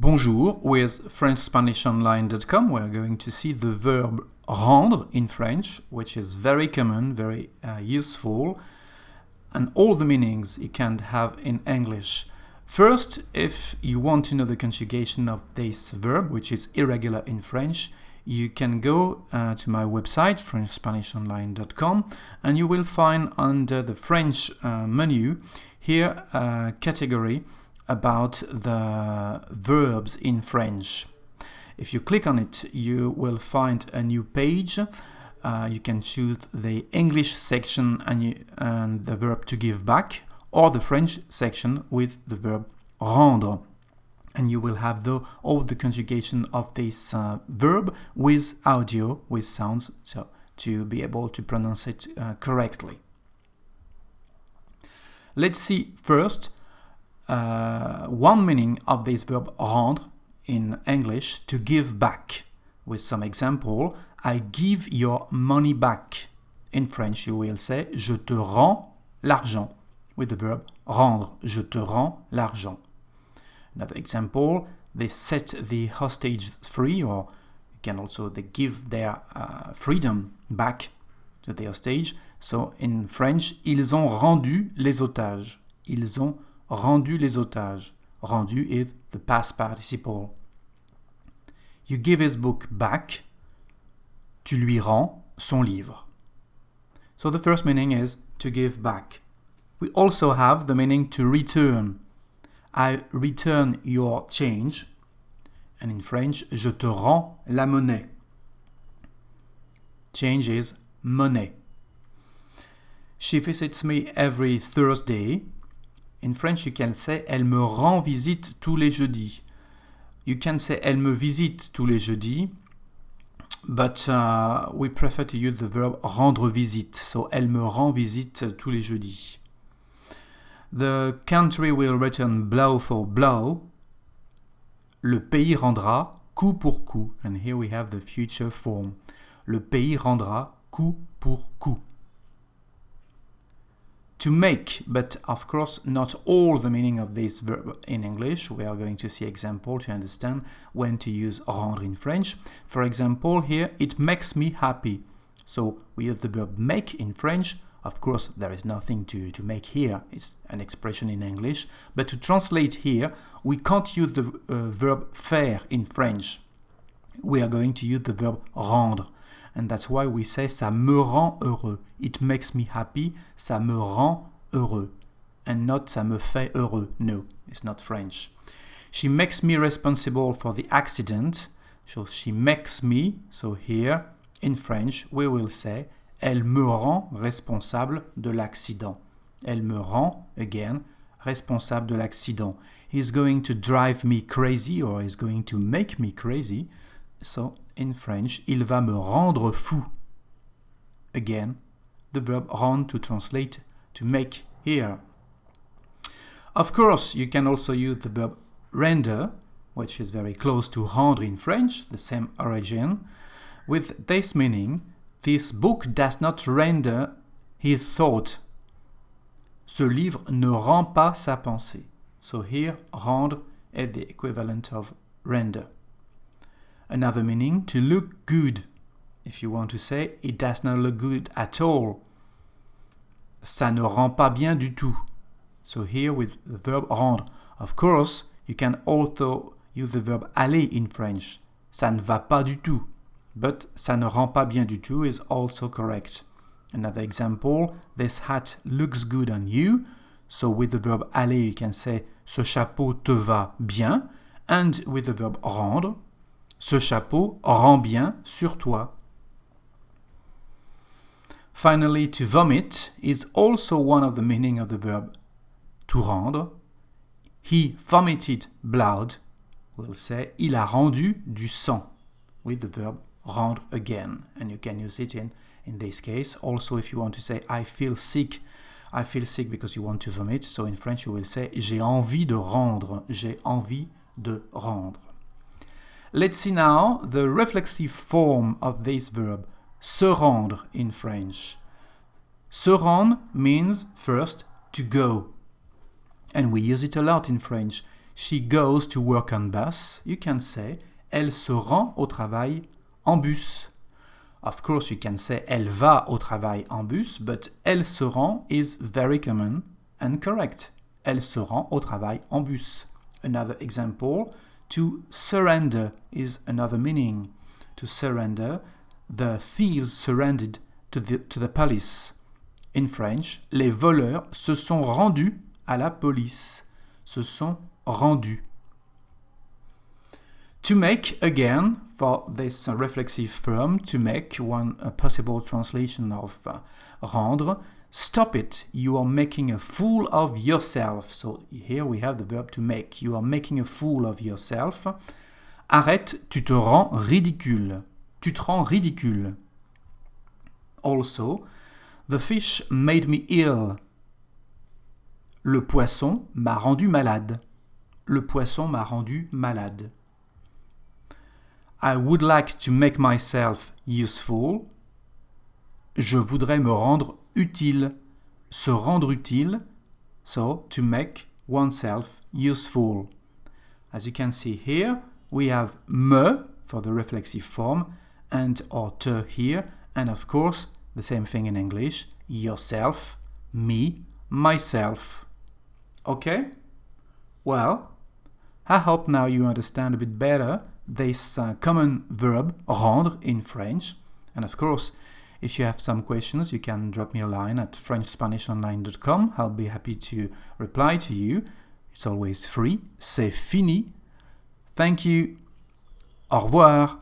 Bonjour, with FrenchSpanishOnline.com we are going to see the verb rendre in French, which is very common, very useful, and all the meanings it can have in English. First, if you want to know the conjugation of this verb, which is irregular in French, you can go to my website, FrenchSpanishOnline.com, and you will find under the French menu here a category about the verbs in French. If you click on it, you will find a new page. You can choose the English section and the verb to give back, or the French section with the verb rendre. And you will have all the conjugation of this verb with audio, with sounds, so to be able to pronounce it correctly. Let's see first one meaning of this verb rendre in English, to give back. With some example, I give your money back. In French, you will say je te rends l'argent with the verb rendre. Je te rends l'argent. Another example, they set the hostage free, or you can also they give their freedom back to the hostage. So in French, ils ont rendu les otages. Ils ont rendu les otages. Rendu is the past participle. You give his book back. Tu lui rends son livre. So the first meaning is to give back. We also have the meaning to return. I return your change. And in French, je te rends la monnaie. Change is monnaie. She visits me every Thursday. In French, you can say elle me rend visite tous les jeudis. You can say elle me visite tous les jeudis, but we prefer to use the verb rendre visite. So elle me rend visite tous les jeudis. The country will return blow for blow. Le pays rendra coup pour coup. And here we have the future form. Le pays rendra coup pour coup. To make, but of course not all the meaning of this verb in English. We are going to see example to understand when to use rendre in French. For example, here, it makes me happy. So we use the verb make in French. Of course, there is nothing to make here. It's an expression in English. But to translate here, we can't use the verb faire in French. We are going to use the verb rendre. And that's why we say ça me rend heureux. It makes me happy, ça me rend heureux. And not ça me fait heureux. No, it's not French. She makes me responsible for the accident. So she makes me, so here in French we will say elle me rend responsable de l'accident. Elle me rend, again, responsable de l'accident. He's going to drive me crazy, or he's going to make me crazy. So, in French, il va me rendre fou. Again, the verb rendre to translate, to make here. Of course, you can also use the verb render, which is very close to rendre in French, the same origin. With this meaning, this book does not render his thought. Ce livre ne rend pas sa pensée. So here, rendre is the equivalent of render. Another meaning, to look good. If you want to say, it does not look good at all. Ça ne rend pas bien du tout. So here with the verb rendre. Of course, you can also use the verb aller in French. Ça ne va pas du tout. But ça ne rend pas bien du tout is also correct. Another example, this hat looks good on you. So with the verb aller, you can say, ce chapeau te va bien. And with the verb rendre, ce chapeau rend bien sur toi. Finally, to vomit is also one of the meaning of the verb to rendre. He vomited blood. We'll say, il a rendu du sang. With the verb rendre again. And you can use it in this case. Also, if you want to say, I feel sick because you want to vomit. So in French, you will say, j'ai envie de rendre. J'ai envie de rendre. Let's see now the reflexive form of this verb, se rendre in French. Se rendre means first to go. And we use it a lot in French. she goes to work on bus, you can say elle se rend au travail en bus. Of course, you can say elle va au travail en bus, but elle se rend is very common and correct. Elle se rend au travail en bus. Another example, to surrender is another meaning. To surrender, the thieves surrendered to the police. In French, les voleurs se sont rendus à la police. Se sont rendus. To make, again, for this reflexive form, to make, one possible translation of rendre, stop it, you are making a fool of yourself. So here we have the verb to make, you are making a fool of yourself. Arrête, tu te rends ridicule. Tu te rends ridicule. Also, the fish made me ill. Le poisson m'a rendu malade. Le poisson m'a rendu malade. I would like to make myself useful. Je voudrais me rendre utile. Se rendre utile. So, to make oneself useful. As you can see here, we have me for the reflexive form and or te here. And of course, the same thing in English. Yourself, me, myself. Okay? Well, I hope now you understand a bit better this common verb, rendre, in French. And of course, if you have some questions, you can drop me a line at FrenchSpanishOnline.com. I'll be happy to reply to you. It's always free. C'est fini. Thank you. Au revoir.